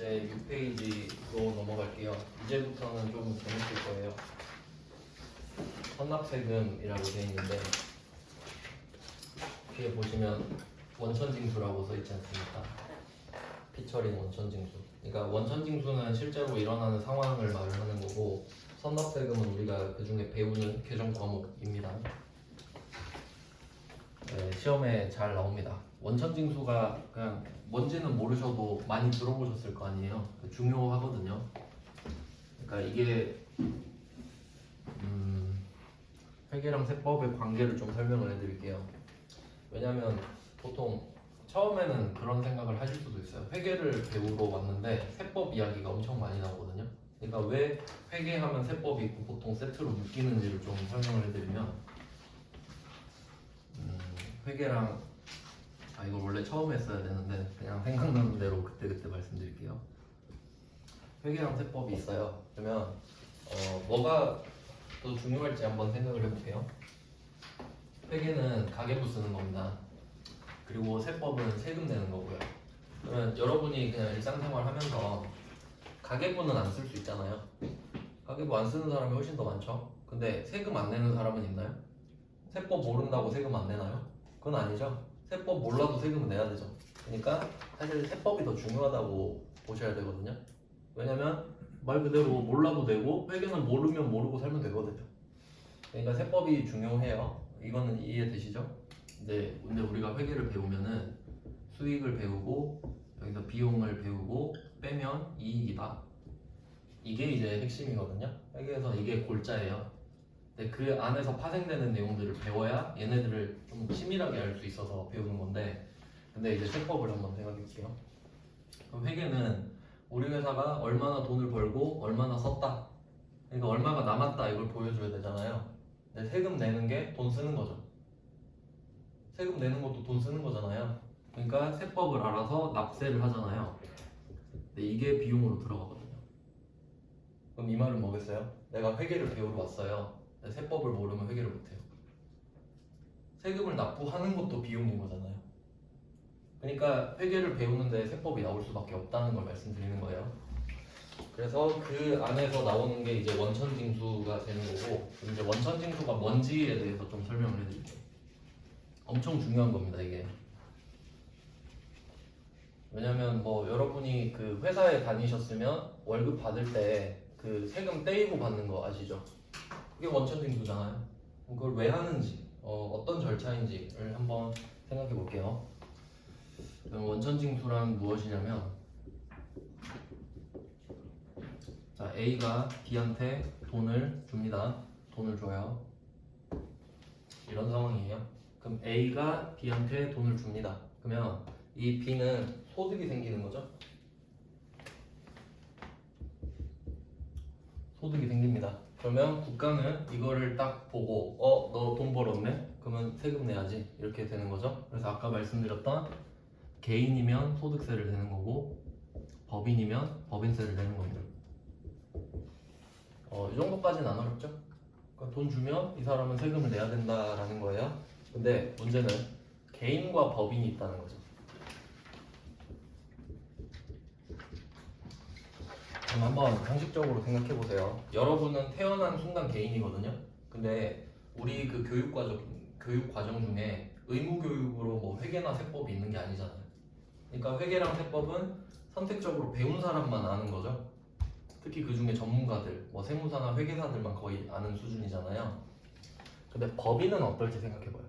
이제 6페이지로 넘어갈게요. 이제부터는 좀 재밌을 거예요. 선납세금이라고 되어 있는데 뒤에 보시면 원천징수라고 써 있지 않습니까? 피처링 원천징수. 그러니까 원천징수는 실제로 일어나는 상황을 말을 하는 거고, 선납세금은 우리가 그 중에 배우는 개정 과목입니다. 네, 시험에 잘 나옵니다. 원천징수가 그냥 뭔지는 모르셔도 많이 들어보셨을 거 아니에요. 중요하거든요. 그러니까 이게 회계랑 세법의 관계를 좀 설명을 해드릴게요. 왜냐하면 보통 처음에는 그런 생각을 하실 수도 있어요. 회계를 배우러 왔는데 세법 이야기가 엄청 많이 나오거든요. 그러니까 왜 회계하면 세법이 있고 보통 세트로 묶이는지를 좀 설명을 해드리면, 회계랑 이걸 원래 처음에 했어야 되는데 그냥 생각나는 대로 그때그때 말씀드릴게요. 회계랑 세법이 있어요. 그러면 뭐가 더 중요할지 한번 생각을 해볼게요. 회계는 가계부 쓰는 겁니다. 그리고 세법은 세금 내는 거고요. 그러면 여러분이 그냥 일상생활 하면서 가계부는 안 쓸 수 있잖아요. 가계부 안 쓰는 사람이 훨씬 더 많죠. 근데 세금 안 내는 사람은 있나요? 세법 모른다고 세금 안 내나요? 그건 아니죠. 세법 몰라도 세금은 내야 되죠. 그러니까 사실 세법이 더 중요하다고 보셔야 되거든요. 왜냐면 말 그대로 몰라도 되고 회계는 모르면 모르고 살면 되거든요. 그러니까 세법이 중요해요. 이거는 이해되시죠? 근데 우리가 회계를 배우면은 수익을 배우고 여기서 비용을 배우고 빼면 이익이다. 이게 이제 핵심이거든요. 회계에서 이게 골자예요. 근데 그 안에서 파생되는 내용들을 배워야 얘네들을 좀 치밀하게 알 수 있어서 배우는 건데, 근데 이제 세법을 한번 생각해 볼게요. 그럼 회계는 우리 회사가 얼마나 돈을 벌고 얼마나 썼다, 그러니까 얼마가 남았다, 이걸 보여줘야 되잖아요. 근데 세금 내는 게 돈 쓰는 거죠. 세금 내는 것도 돈 쓰는 거잖아요. 그러니까 세법을 알아서 납세를 하잖아요. 근데 이게 비용으로 들어가거든요. 그럼 이 말은 뭐겠어요? 내가 회계를 배우러 왔어요. 근데 세법을 모르면 회계를 못해요. 세금을 납부하는 것도 비용인 거잖아요. 그러니까 회계를 배우는데 세법이 나올 수밖에 없다는 걸 말씀드리는 거예요. 그래서 그 안에서 나오는 게 이제 원천징수가 되는 거고, 이제 원천징수가 뭔지에 대해서 좀 설명을 해드릴게요. 엄청 중요한 겁니다, 이게. 왜냐면 뭐 여러분이 그 회사에 다니셨으면 월급 받을 때 그 세금 떼이고 받는 거 아시죠? 그게 원천징수잖아요. 그걸 왜 하는지, 어떤 절차인지를 한번 생각해 볼게요. 그럼 원천징수란 무엇이냐면, 자, A가 B한테 돈을 줍니다. 돈을 줘요. 이런 상황이에요. 그럼 A가 B한테 돈을 줍니다. 그러면 이 B는 소득이 생기는 거죠. 소득이 생깁니다. 그러면 국가는 이거를 딱 보고 너 돈 벌었네? 그러면 세금 내야지, 이렇게 되는 거죠. 그래서 아까 말씀드렸던 개인이면 소득세를 내는 거고 법인이면 법인세를 내는 겁니다. 이 정도까지는 안 어렵죠? 그러니까 돈 주면 이 사람은 세금을 내야 된다라는 거예요. 근데 문제는 개인과 법인이 있다는 거죠. 그럼 한번 상식적으로 생각해 보세요. 여러분은 태어난 순간 개인이거든요. 근데 우리 그 교육 과정 중에 의무 교육으로 뭐 회계나 세법이 있는 게 아니잖아요. 그러니까 회계랑 세법은 선택적으로 배운 사람만 아는 거죠. 특히 그 중에 전문가들, 뭐 세무사나 회계사들만 거의 아는 수준이잖아요. 근데 법인은 어떨지 생각해봐요.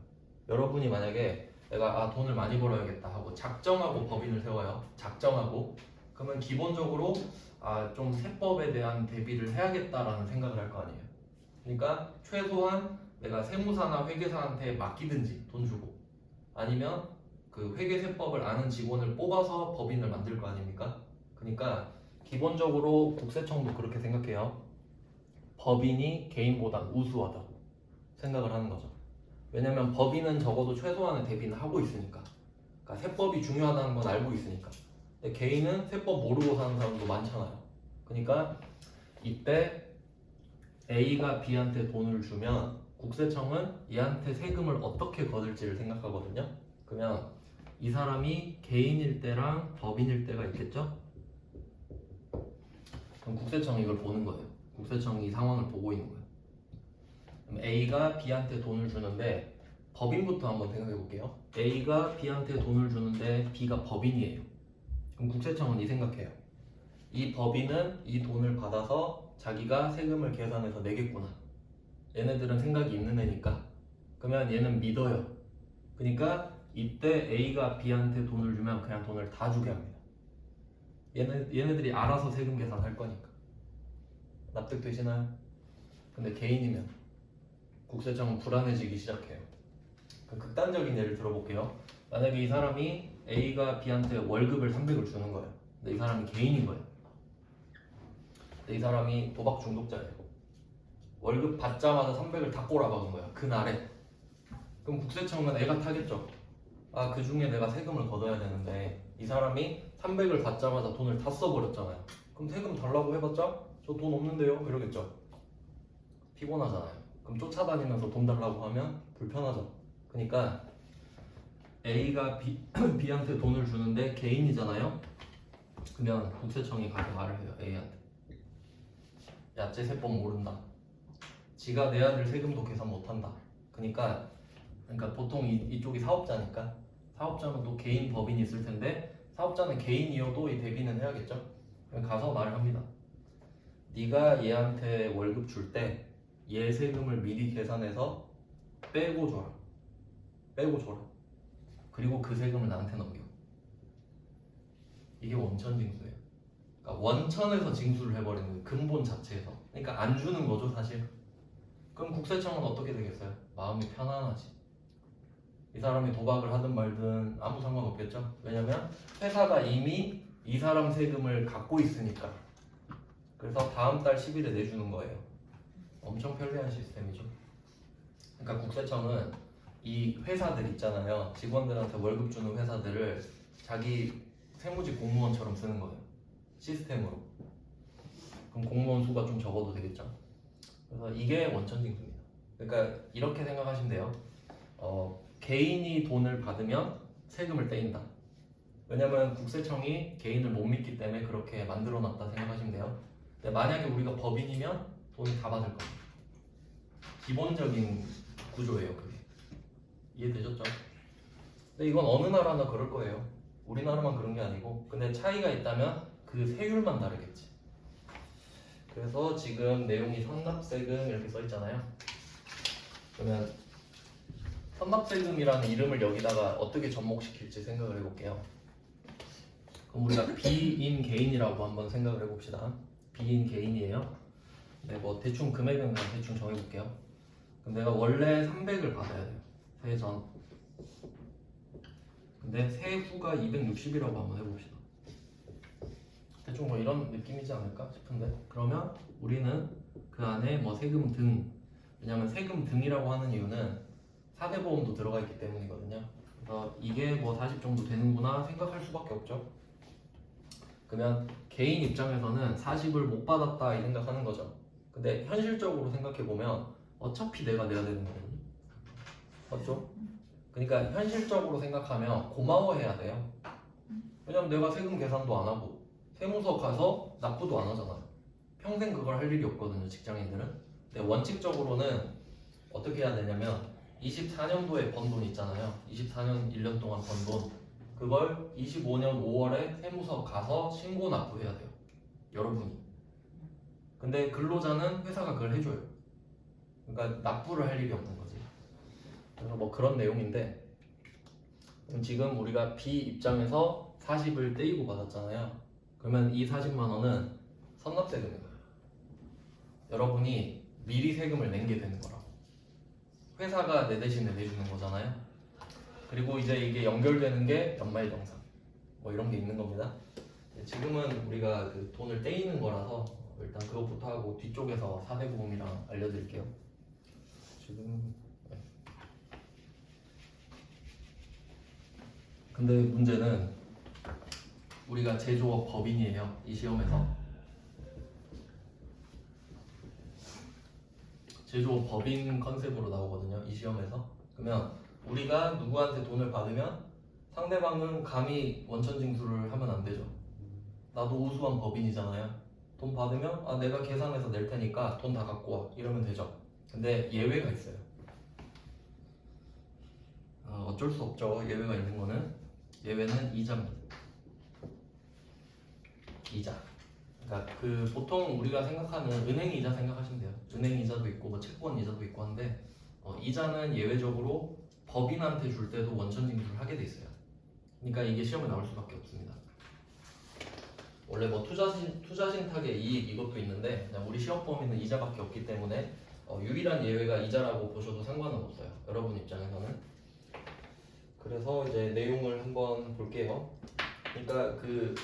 여러분이 만약에 내가 돈을 많이 벌어야겠다 하고 작정하고 법인을 세워요. 작정하고. 그러면 기본적으로 좀 세법에 대한 대비를 해야겠다라는 생각을 할 거 아니에요. 그러니까 최소한 내가 세무사나 회계사한테 맡기든지 돈 주고, 아니면 그 회계세법을 아는 직원을 뽑아서 법인을 만들 거 아닙니까? 그러니까 기본적으로 국세청도 그렇게 생각해요. 법인이 개인보다 우수하다 생각을 하는 거죠. 왜냐면 법인은 적어도 최소한의 대비는 하고 있으니까. 그러니까 세법이 중요하다는 건 알고 있으니까. 근데 개인은 세법 모르고 사는 사람도 많잖아요. 그러니까 이때 A가 B한테 돈을 주면 국세청은 얘한테 세금을 어떻게 거둘지를 생각하거든요. 그러면 이 사람이 개인일 때랑 법인일 때가 있겠죠? 그럼 국세청이 이걸 보는 거예요. 국세청이 이 상황을 보고 있는 거예요. 그럼 A가 B한테 돈을 주는데 법인부터 한번 생각해 볼게요. A가 B한테 돈을 주는데 B가 법인이에요. 그럼 국세청은 이 생각해요. 이 법인은 이 돈을 받아서 자기가 세금을 계산해서 내겠구나. 얘네들은 생각이 있는 애니까. 그러면 얘는 믿어요. 그러니까 이때 A가 B한테 돈을 주면 그냥 돈을 다 주게 합니다. 얘네들이 알아서 세금 계산할 거니까. 납득되시나요? 근데 개인이면 국세청은 불안해지기 시작해요. 극단적인 예를 들어볼게요. 만약에 이 사람이 A가 B한테 월급을 300을 주는 거예요. 근데 이 사람이 개인인 거예요. 근데 이 사람이 도박 중독자예요. 월급 받자마자 300을 다 꼬라박은 거야. 그날에. 그럼 국세청은 애가 타겠죠. 아, 그 중에 내가 세금을 걷어야 되는데 이 사람이 300을 받자마자 돈을 다 써버렸잖아요. 그럼 세금 달라고 해봤자 저 돈 없는데요? 이러겠죠. 피곤하잖아요. 그럼 쫓아다니면서 돈 달라고 하면 불편하죠. 그러니까 A가 B한테 돈을 주는데 개인이잖아요. 그러면 국세청이 가서 말을 해요. A한테. 야채 세법 모른다. 지가 내야 될 세금도 계산 못한다. 그러니까 보통 이쪽이 사업자니까 사업자는 또 개인 법인이 있을 텐데 사업자는 개인이어도 이 대비는 해야겠죠. 그럼 가서 말을 합니다. 네가 얘한테 월급 줄 때 얘 세금을 미리 계산해서 빼고 줘라. 빼고 줘라. 그리고 그 세금을 나한테 넘겨. 이게 원천 징수예요. 그러니까 원천에서 징수를 해버리는 거예요. 근본 자체에서. 그러니까 안 주는 거죠 사실. 그럼 국세청은 어떻게 되겠어요? 마음이 편안하지. 이 사람이 도박을 하든 말든 아무 상관없겠죠. 왜냐면 회사가 이미 이 사람 세금을 갖고 있으니까. 그래서 다음 달 10일에 내주는 거예요. 엄청 편리한 시스템이죠. 그러니까 국세청은 이 회사들 있잖아요. 직원들한테 월급 주는 회사들을 자기 세무직 공무원처럼 쓰는 거예요. 시스템으로. 그럼 공무원 수가 좀 적어도 되겠죠. 그래서 이게 원천징수입니다. 그러니까 이렇게 생각하시면 돼요. 개인이 돈을 받으면 세금을 떼인다. 왜냐면 국세청이 개인을 못 믿기 때문에 그렇게 만들어놨다 생각하시면 돼요. 근데 만약에 우리가 법인이면 돈을 다 받을 겁니다. 기본적인 구조예요, 그게. 이해되셨죠? 근데 이건 어느 나라나 그럴 거예요. 우리나라만 그런 게 아니고. 근데 차이가 있다면 그 세율만 다르겠지. 그래서 지금 내용이 선납세금 이렇게 써 있잖아요. 그러면 선납세금이라는 이름을 여기다가 어떻게 접목시킬지 생각을 해볼게요. 그럼 우리가 비인 개인이라고 한번 생각을 해봅시다. 비인 개인이에요. 네, 뭐 대충 금액은 그냥 대충 정해볼게요. 그럼 내가 원래 300을 받아야 돼요. 세전. 근데 세후가 260이라고 한번 해봅시다. 대충 뭐 이런 느낌이지 않을까 싶은데, 그러면 우리는 그 안에 뭐 세금 등, 왜냐면 세금 등이라고 하는 이유는 사대보험도 들어가 있기 때문이거든요. 그래서 이게 뭐 40 정도 되는구나 생각할 수밖에 없죠. 그러면 개인 입장에서는 40을 못 받았다 이 생각하는 거죠. 근데 현실적으로 생각해보면 어차피 내가 내야 되는 거거든요. 맞죠? 그러니까 현실적으로 생각하면 고마워해야 돼요. 왜냐면 내가 세금 계산도 안 하고 세무서 가서 납부도 안 하잖아요. 평생 그걸 할 일이 없거든요, 직장인들은. 근데 원칙적으로는 어떻게 해야 되냐면 24년도에 번 돈 있잖아요. 24년 1년 동안 번 돈, 그걸 25년 5월에 세무서 가서 신고 납부해야 돼요, 여러분이. 근데 근로자는 회사가 그걸 해줘요. 그러니까 납부를 할 일이 없는 거지. 그래서 뭐 그런 내용인데, 그럼 지금 우리가 B 입장에서 40을 떼이고 받았잖아요. 그러면 이 40만 원은 선납세금인 거예요. 여러분이 미리 세금을 낸 게 되는 거라고. 회사가 내 대신에 내주는 거잖아요. 그리고 이제 이게 연결되는 게 연말정산 뭐 이런 게 있는 겁니다. 지금은 우리가 그 돈을 떼이는 거라서 일단 그것부터 하고 뒤쪽에서 사대보험이랑 알려드릴게요. 지금 근데 문제는 우리가 제조업 법인이에요. 이 시험에서 제조업 법인 컨셉으로 나오거든요, 이 시험에서. 그러면 우리가 누구한테 돈을 받으면 상대방은 감히 원천징수를 하면 안 되죠. 나도 우수한 법인이잖아요. 돈 받으면 아 내가 계산해서 낼 테니까 돈 다 갖고 와 이러면 되죠. 근데 예외가 있어요. 어쩔 수 없죠. 예외가 있는 거는. 예외는 이자입니다. 이자. 그러니까 그 보통 우리가 생각하는 은행 이자 생각하시면 돼요. 은행 이자도 있고 뭐 채권 이자도 있고 한데 이자는 예외적으로 법인한테 줄 때도 원천 징수를 하게 돼 있어요. 그러니까 이게 시험에 나올 수밖에 없습니다. 원래 뭐 투자 신탁의 이익 이것도 있는데 그냥 우리 시험 범위는 이자밖에 없기 때문에 유일한 예외가 이자라고 보셔도 상관은 없어요. 여러분 입장에서는. 그래서 이제 내용을 한번 볼게요. 그러니까 그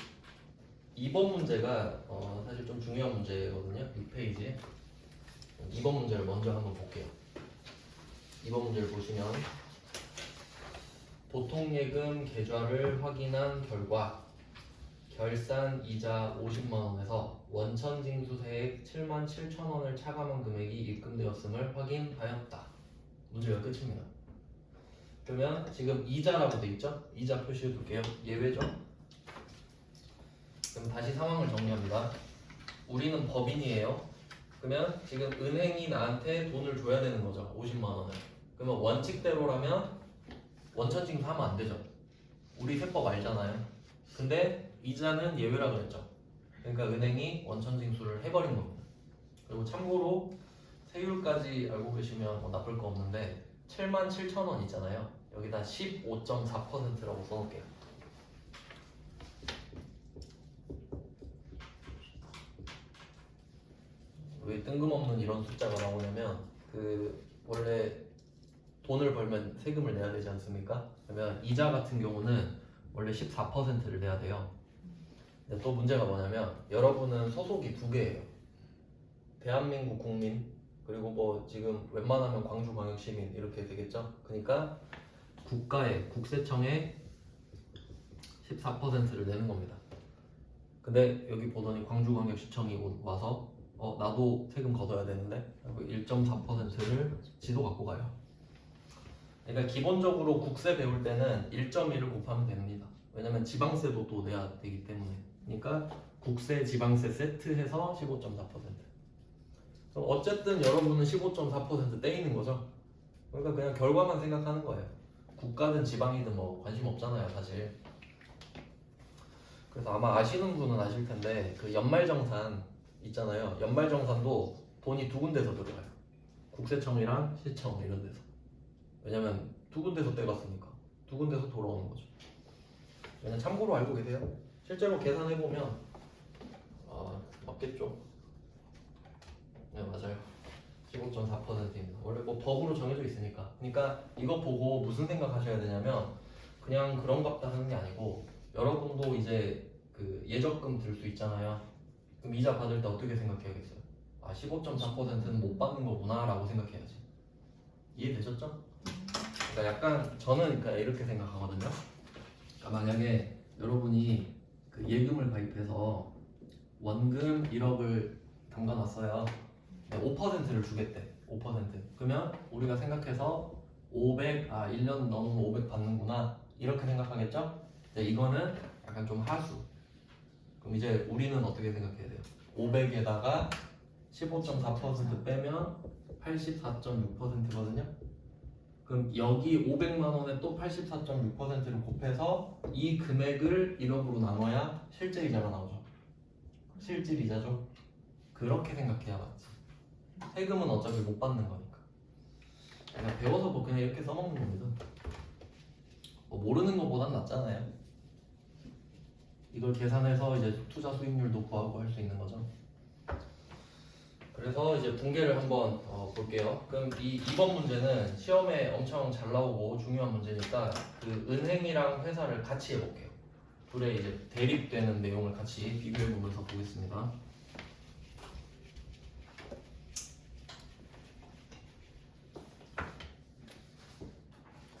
2번 문제가 사실 좀 중요한 문제거든요. 6페이지에 2번 문제를 먼저 한번 볼게요. 2번 문제를 보시면 보통예금 계좌를 확인한 결과 결산 이자 50만 원에서 원천징수세액 7만 7천 원을 차감한 금액이 입금되었음을 확인하였다. 문제가 끝입니다. 그러면 지금 이자라고 돼 있죠? 이자 표시해 둘게요. 예외죠? 그럼 다시 상황을 정리합니다. 우리는 법인이에요. 그러면 지금 은행이 나한테 돈을 줘야 되는 거죠. 50만 원을. 그러면 원칙대로라면 원천징수하면 안 되죠. 우리 세법 알잖아요. 근데 이자는 예외라 그랬죠. 그러니까 은행이 원천징수를 해버린 겁니다. 그리고 참고로 세율까지 알고 계시면 뭐 나쁠 거 없는데 7만 7천 원 있잖아요. 여기다 15.4%라고 써놓을게요. 왜 뜬금없는 이런 숫자가 나오냐면 그 원래 돈을 벌면 세금을 내야 되지 않습니까? 그러면 이자 같은 경우는 원래 14%를 내야 돼요. 근데 또 문제가 뭐냐면 여러분은 소속이 두 개예요. 대한민국 국민 그리고 뭐 지금 웬만하면 광주광역시민 이렇게 되겠죠? 그러니까 국세청에 14%를 내는 겁니다. 근데 여기 보더니 광주광역시청이 와서 나도 세금 걷어야 되는데 1.4%를 지도 갖고 가요. 그러니까 기본적으로 국세 배울 때는 1.1을 곱하면 됩니다. 왜냐면 지방세도 또 내야 되기 때문에. 그러니까 국세, 지방세 세트해서 15.4%. 어쨌든 여러분은 15.4% 떼이는 거죠. 그러니까 그냥 결과만 생각하는 거예요. 국가든 지방이든 뭐 관심 없잖아요, 사실. 그래서 아마 아시는 분은 아실 텐데 그 연말정산 있잖아요. 연말정산도 돈이 두 군데서 들어가요. 국세청이랑 시청 이런 데서. 왜냐면 두 군데서 떼갔으니까 두 군데서 돌아오는 거죠. 그냥 참고로 알고 계세요. 실제로 계산해보면 맞겠죠. 네 맞아요. 15.4%입니다. 원래 뭐 법으로 정해져 있으니까. 그러니까 이거 보고 무슨 생각하셔야 되냐면 그냥 그런갑다 하는 게 아니고 여러분도 이제 그 예적금 들 수 있잖아요. 그럼 이자 받을 때 어떻게 생각해야겠어요? 15.4%는 못 받는 거구나 라고 생각해야지. 이해되셨죠? 그러니까 약간 저는 그러니까 이렇게 생각하거든요. 그러니까 만약에 여러분이 그 예금을 가입해서 원금 1억을 담가놨어요. 5%를 주겠대. 5%. 그러면 우리가 생각해서 1년 넘으면 500 받는구나 이렇게 생각하겠죠? 이거는 약간 좀 하수. 그럼 이제 우리는 어떻게 생각해야 돼요? 500에다가 15.4% 빼면 84.6%거든요. 그럼 여기 500만 원에 또 84.6%를 곱해서 이 금액을 1억으로 나눠야 실제 이자가 나오죠. 실질 이자죠. 그렇게 생각해야 맞지. 세금은 어차피 못 받는 거니까. 그냥 배워서 뭐 그냥 이렇게 써먹는 겁니다. 뭐 모르는 것보단 낫잖아요. 이걸 계산해서 이제 투자 수익률도 구하고 할 수 있는 거죠. 그래서 이제 분계를 한번 볼게요. 그럼 이 2번 문제는 시험에 엄청 잘 나오고 중요한 문제니까 그 은행이랑 회사를 같이 해볼게요. 둘의 이제 대립되는 내용을 같이 비교해보면서 보겠습니다.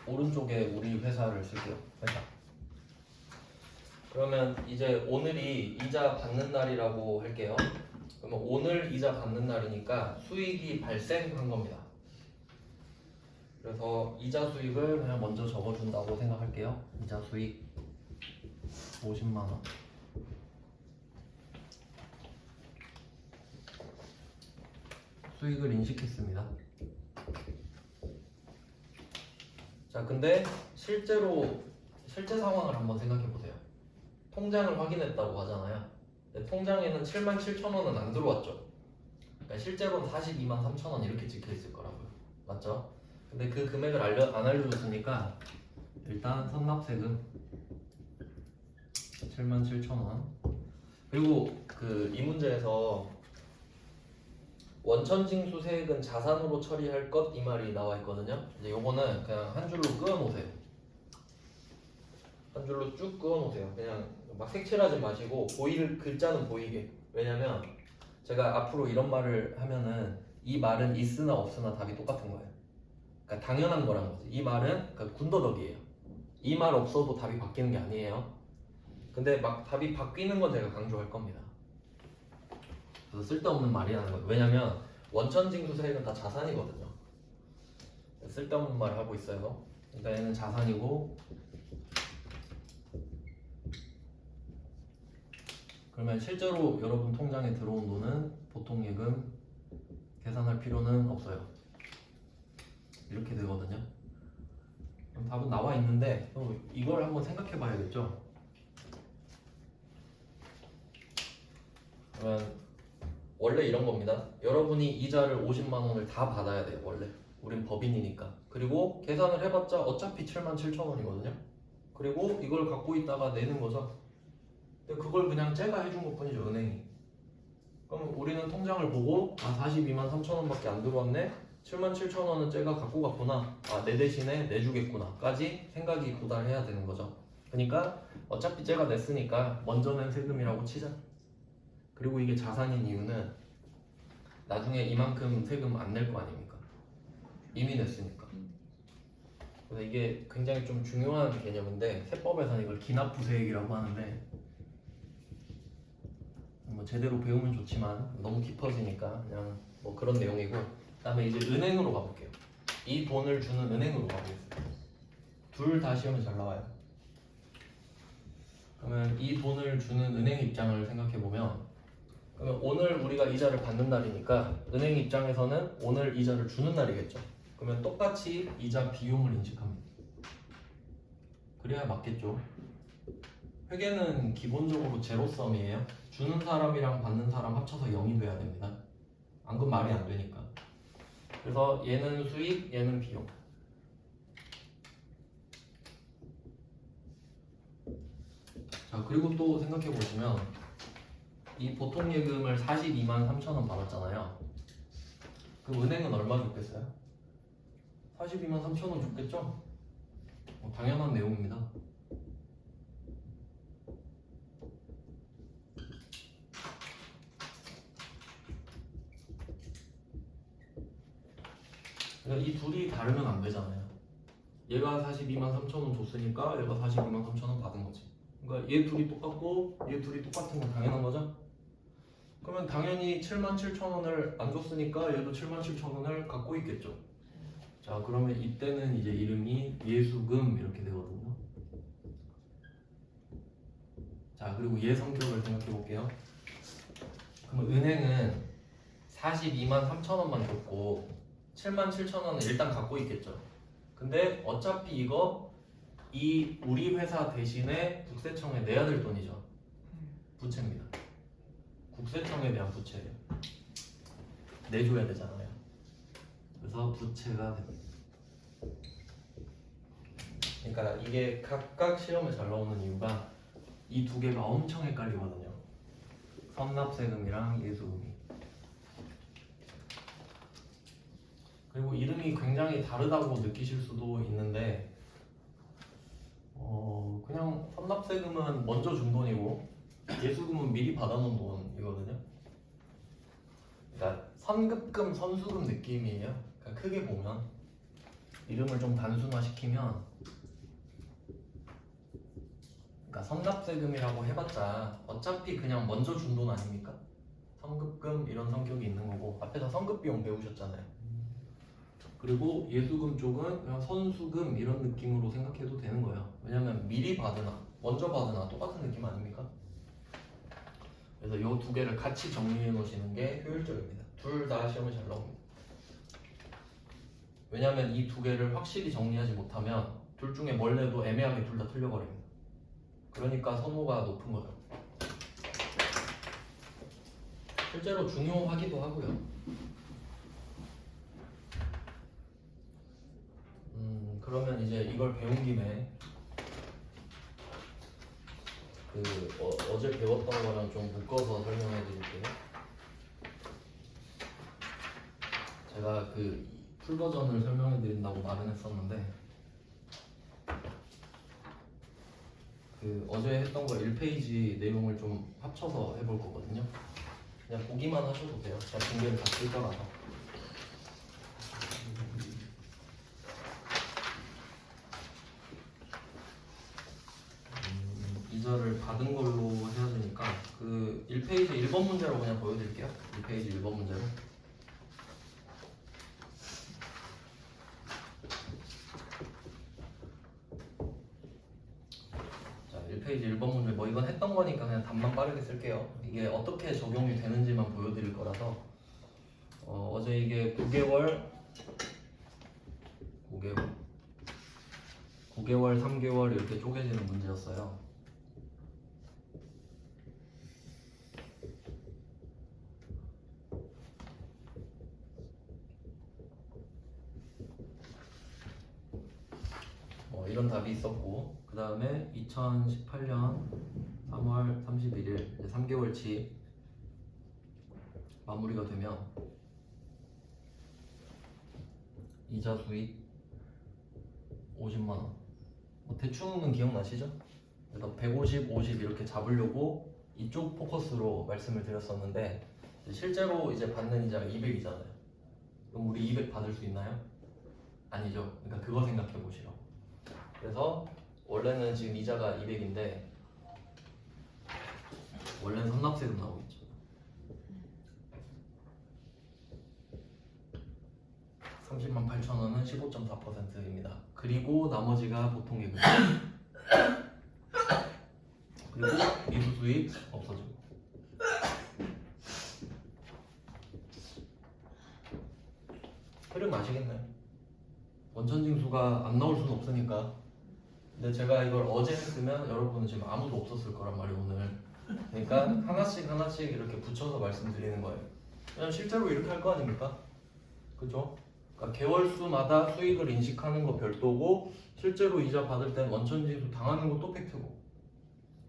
오른쪽에 우리 회사를 쓸게요. 회사. 그러면 이제 오늘이 이자 받는 날이라고 할게요. 그러면 오늘 이자 받는 날이니까 수익이 발생한 겁니다. 그래서 이자 수익을 그냥 먼저 적어준다고 생각할게요. 이자 수익 50만 원. 수익을 인식했습니다. 자, 근데 실제 상황을 한번 생각해 보세요. 통장을 확인했다고 하잖아요. 근데 통장에는 77,000원은 안 들어왔죠. 그러니까 실제로는 423,000원 이렇게 찍혀 있을 거라고요. 맞죠? 근데 그 금액을 안 알려줬으니까 일단 선납세금 77,000원. 그리고 이 문제에서 원천징수세액은 자산으로 처리할 것 이 말이 나와 있거든요. 이제 요거는 그냥 한 줄로 그어 놓으세요. 한 줄로 쭉 그어 놓으세요. 그냥 막 색칠하지 마시고 글자는 보이게. 왜냐면 제가 앞으로 이런 말을 하면은 이 말은 있으나 없으나 답이 똑같은 거예요. 그러니까 당연한 거란 거지. 이 말은 그러니까 군더더기예요. 이 말 없어도 답이 바뀌는 게 아니에요. 근데 막 답이 바뀌는 건 제가 강조할 겁니다. 그래서 쓸데없는 말이라는 거예요. 왜냐면 원천징수세액은 다 자산이거든요. 쓸데없는 말을 하고 있어요. 그러니까 얘는 자산이고, 그러면 실제로 여러분 통장에 들어온 돈은 보통예금 계산할 필요는 없어요. 이렇게 되거든요. 그럼 답은 나와 있는데 이걸 한번 생각해 봐야겠죠. 그러면 원래 이런 겁니다. 여러분이 이자를 50만 원을 다 받아야 돼요. 원래 우린 법인이니까. 그리고 계산을 해봤자 어차피 77,000원이거든요. 그리고 이걸 갖고 있다가 내는 거죠. 근데 그걸 그냥 쟤가 해준 것뿐이죠, 은행이. 그럼 우리는 통장을 보고 42만 3천원밖에 안 들어왔네. 77,000원은 쟤가 갖고 갔구나. 내 대신에 내주겠구나 까지 생각이 도달해야 되는 거죠. 그러니까 어차피 쟤가 냈으니까 먼저 낸 세금이라고 치자. 그리고 이게 자산인 이유는 나중에 이만큼 세금 안 낼 거 아닙니까? 이미 냈으니까. 그래서 이게 굉장히 좀 중요한 개념인데 세법에서는 이걸 기납부세액이라고 하는데 뭐 제대로 배우면 좋지만 너무 깊어지니까 그냥 뭐 그런 내용이고, 그다음에 이제 은행으로 가볼게요. 이 돈을 주는 은행으로 가보겠습니다. 둘 다 시험에 잘 나와요. 그러면 이 돈을 주는 은행 입장을 생각해 보면, 그러면 오늘 우리가 이자를 받는 날이니까 은행 입장에서는 오늘 이자를 주는 날이겠죠. 그러면 똑같이 이자 비용을 인식합니다. 그래야 맞겠죠. 회계는 기본적으로 제로섬이에요. 주는 사람이랑 받는 사람 합쳐서 0이 돼야 됩니다. 안 그럼 말이 안 되니까. 그래서 얘는 수익, 얘는 비용. 자, 그리고 또 생각해 보시면 이 보통예금을 42만 3천원 받았잖아요. 그럼 은행은 얼마 줬겠어요? 42만 3천원 줬겠죠? 당연한 내용입니다. 그러니까 이 둘이 다르면 안 되잖아요. 얘가 42만 3천원 줬으니까 얘가 42만 3천원 받은 거지. 그러니까 얘 둘이 똑같고 얘 둘이 똑같은 건 당연한 거죠? 그러면 당연히 7만 7천원을 안 줬으니까 얘도 7만 7천원을 갖고 있겠죠. 자, 그러면 이때는 이제 이름이 예수금 이렇게 되거든요. 자, 그리고 얘 성격을 생각해 볼게요. 그러면 은행은 42만 3천원만 줬고 7만 7천원은 일단 갖고 있겠죠. 근데 어차피 우리 회사 대신에 국세청에 내야 될 돈이죠. 부채입니다. 국세청에 대한 부채예요. 내줘야 되잖아요. 그래서 부채가 됩니다. 그러니까 이게 각각 시험에 잘 나오는 이유가 이 두 개가 엄청 헷갈리거든요. 선납세금이랑 예수금이. 그리고 이름이 굉장히 다르다고 느끼실 수도 있는데 그냥 선납세금은 먼저 준 돈이고 예수금은 미리 받아놓은 돈이거든요. 그러니까 선급금, 선수금 느낌이에요. 그러니까 크게 보면 이름을 좀 단순화시키면, 그러니까 선납세금이라고 해봤자 어차피 그냥 먼저 준 돈 아닙니까? 선급금 이런 성격이 있는 거고, 앞에서 선급비용 배우셨잖아요. 그리고 예수금 쪽은 그냥 선수금 이런 느낌으로 생각해도 되는 거예요. 왜냐면 미리 받으나 먼저 받으나 똑같은 느낌 아닙니까? 그래서 이 두 개를 같이 정리해 놓으시는 게 효율적입니다. 둘 다 시험에 잘 나옵니다. 왜냐하면 이 두 개를 확실히 정리하지 못하면 둘 중에 뭘 내도 애매하게 둘 다 틀려버립니다. 그러니까 선호가 높은 거죠. 실제로 중요하기도 하고요. 그러면 이제 이걸 배운 김에 어제 배웠던 거랑 좀 묶어서 설명해 드릴게요. 제가 풀 버전을 설명해 드린다고 말은 했었는데 어제 했던 거 1페이지 내용을 좀 합쳐서 해볼 거거든요. 그냥 보기만 하셔도 돼요. 제가 중계를 다 쓸 거라서. 이자를 받은 걸로 해야 되니까 1페이지 1번 문제로 그냥 보여드릴게요. 1페이지 1번 문제로. 자, 1페이지 1번 문제 뭐 이건 했던 거니까 그냥 답만 빠르게 쓸게요. 이게 어떻게 적용이 되는지만 보여드릴 거라서 어제 이게 9개월, 3개월 이렇게 쪼개지는 문제였어요. 이런 답이 있었고, 그 다음에 2018년 3월 31일 3개월치 마무리가 되면 이자 수익 50만원. 대충은 기억나시죠? 그래서 150, 50 이렇게 잡으려고 이쪽 포커스로 말씀을 드렸었는데 실제로 이제 받는 이자가 200이잖아요. 그럼 우리 200 받을 수 있나요? 아니죠. 그러니까 그거 생각해 보시라고. 그래서 원래는 지금 이자가 200인데 원래는 선납세금 나오겠죠. 308,000원은 15.4%입니다. 그리고 나머지가 보통예금. 그리고 미수 수익 없어지고. 흐름 아시겠나요? 원천징수가 안 나올 수는 없으니까. 근데 제가 이걸 어제 했으면 여러분은 지금 아무도 없었을 거란 말이에요 오늘. 그러니까 하나씩 이렇게 붙여서 말씀드리는 거예요. 왜냐면 실제로 이렇게 할 거 아닙니까? 그죠? 그러니까 개월수마다 수익을 인식하는 거 별도고 실제로 이자 받을 땐 원천징수 당하는 것도 팩트고.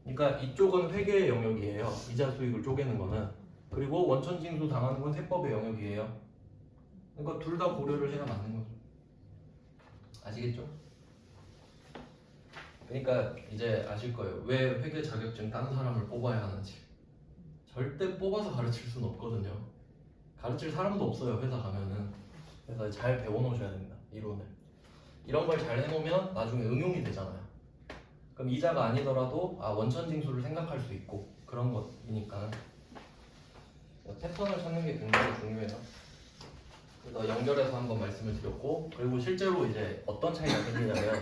그러니까 이쪽은 회계의 영역이에요. 이자 수익을 쪼개는 거는. 그리고 원천징수 당하는 건 세법의 영역이에요. 그러니까 둘 다 고려를 해야 맞는 거죠. 아시겠죠? 그러니까 이제 아실 거예요. 왜 회계 자격증 딴 사람을 뽑아야 하는지. 절대 뽑아서 가르칠 수는 없거든요. 가르칠 사람도 없어요. 회사 가면은. 그래서 잘 배워놓으셔야 됩니다. 이론을. 이런 걸 잘 해놓으면 나중에 응용이 되잖아요. 그럼 이자가 아니더라도 원천징수를 생각할 수 있고 그런 것이니까 패턴을 찾는 게 굉장히 중요해요. 그래서 연결해서 한번 말씀을 드렸고, 그리고 실제로 이제 어떤 차이가 생기냐면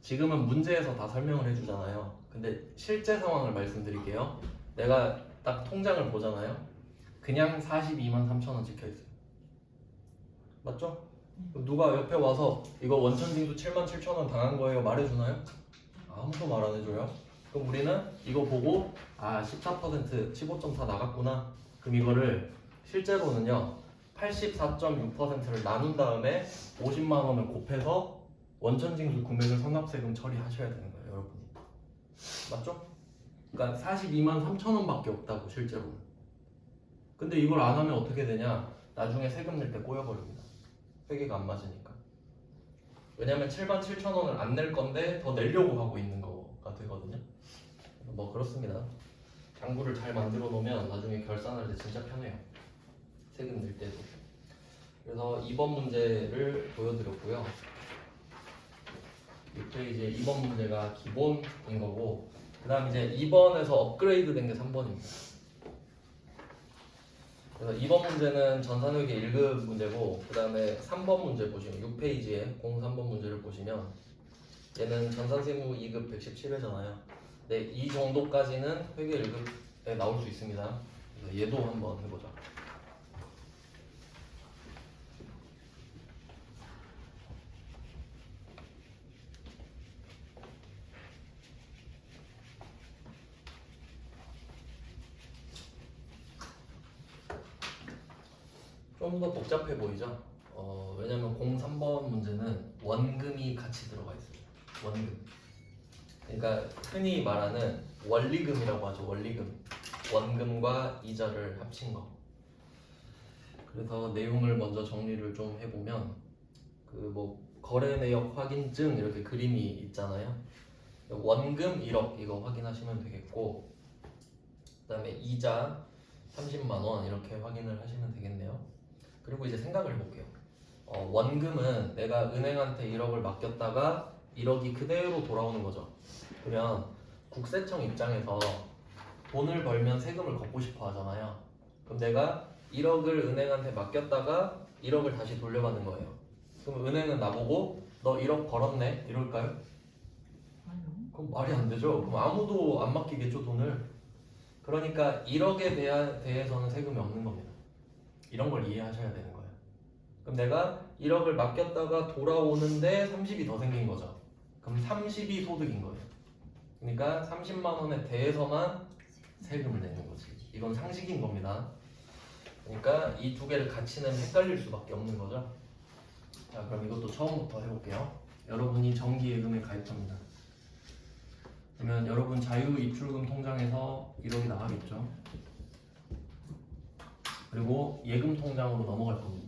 지금은 문제에서 다 설명을 해주잖아요. 근데 실제 상황을 말씀드릴게요. 내가 딱 통장을 보잖아요. 그냥 42만 3천 원 찍혀있어요. 맞죠? 누가 옆에 와서 이거 원천징수 7만 7천 원 당한 거예요 말해주나요? 아무도 말 안 해줘요. 그럼 우리는 이거 보고 14% 15.4 나갔구나. 그럼 이거를 실제로는요 84.6%를 나눈 다음에 50만 원을 곱해서 원천징수 금액을 선납세금 처리하셔야 되는 거예요, 여러분이. 맞죠? 그러니까 42만 3천 원밖에 없다고 실제로는. 근데 이걸 안 하면 어떻게 되냐? 나중에 세금 낼 때 꼬여버립니다. 회계가 안 맞으니까. 왜냐면 7만 7천 원을 안 낼 건데 더 내려고 하고 있는 거가 되거든요. 뭐 그렇습니다. 장부를 잘 만들어 놓으면 나중에 결산할 때 진짜 편해요. 세금 낼 때도. 그래서 2번 문제를 보여드렸고요. 6페이지에 2번 문제가 기본인 거고, 그 다음 이제 2번에서 업그레이드 된 게 3번입니다. 그래서 2번 문제는 전산회계 1급 문제고, 그 다음에 3번 문제 보시면 6페이지에 03번 문제를 보시면 얘는 전산세무 2급 117회잖아요. 네, 이 정도까지는 회계 1급에 나올 수 있습니다. 그래서 얘도 한번 해보자. 좀 더 복잡해 보이죠? 왜냐면 03번 문제는 원금이 같이 들어가 있어요. 원금. 그러니까 흔히 말하는 원리금이라고 하죠. 원리금. 원금과 이자를 합친 거. 그래서 내용을 먼저 정리를 좀 해보면 그 뭐 거래 내역 확인증 이렇게 그림이 있잖아요. 원금 1억 이거 확인하시면 되겠고, 그다음에 이자 30만 원 이렇게 확인을 하시면 되겠네요. 그리고 이제 생각을 해볼게요. 원금은 내가 은행한테 1억을 맡겼다가 1억이 그대로 돌아오는 거죠. 그러면 국세청 입장에서 돈을 벌면 세금을 걷고 싶어 하잖아요. 그럼 내가 1억을 은행한테 맡겼다가 1억을 다시 돌려받는 거예요. 그럼 은행은 나보고 너 1억 벌었네? 이럴까요? 아니요. 그럼 말이 안 되죠. 그럼 아무도 안 맡기겠죠, 돈을. 그러니까 1억에 대해서는 세금이 없는 겁니다. 이런 걸 이해하셔야 되는 거예요. 그럼 내가 1억을 맡겼다가 돌아오는데 30이 더 생긴 거죠. 그럼 30이 소득인 거예요. 그러니까 30만 원에 대해서만 세금을 내는 거지. 이건 상식인 겁니다. 그러니까 이 두 개를 같이 내면 헷갈릴 수밖에 없는 거죠. 자, 그럼 이것도 처음부터 해볼게요. 여러분이 정기예금에 가입합니다. 그러면 여러분 자유입출금 통장에서 1억이 나가겠죠. 그리고 예금 통장으로 넘어갈 겁니다.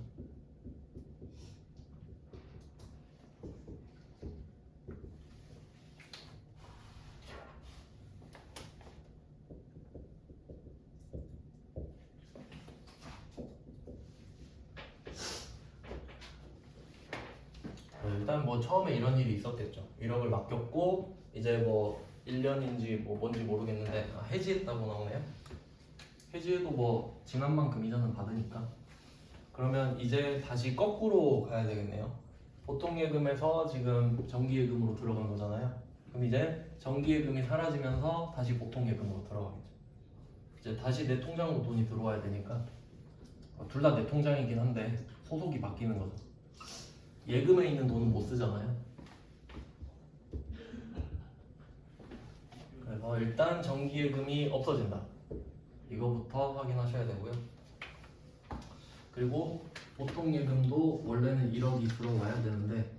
일단 뭐 처음에 이런 일이 있었겠죠. 1억을 맡겼고 이제 뭐 1년인지 뭐 뭔지 모르겠는데 해지했다고 나오네요. 해지해도 뭐 지난만큼 이자는 받으니까. 그러면 이제 다시 거꾸로 가야 되겠네요. 보통 예금에서 지금 정기예금으로 들어간 거잖아요. 그럼 이제 정기예금이 사라지면서 다시 보통 예금으로 들어가겠죠. 이제 다시 내 통장으로 돈이 들어와야 되니까 둘 다 내 통장이긴 한데 소속이 바뀌는 거죠. 예금에 있는 돈은 못 쓰잖아요. 그래서 일단 정기예금이 없어진다. 이거부터 확인하셔야 되고요. 그리고 보통 예금도 원래는 1억이 들어와야 되는데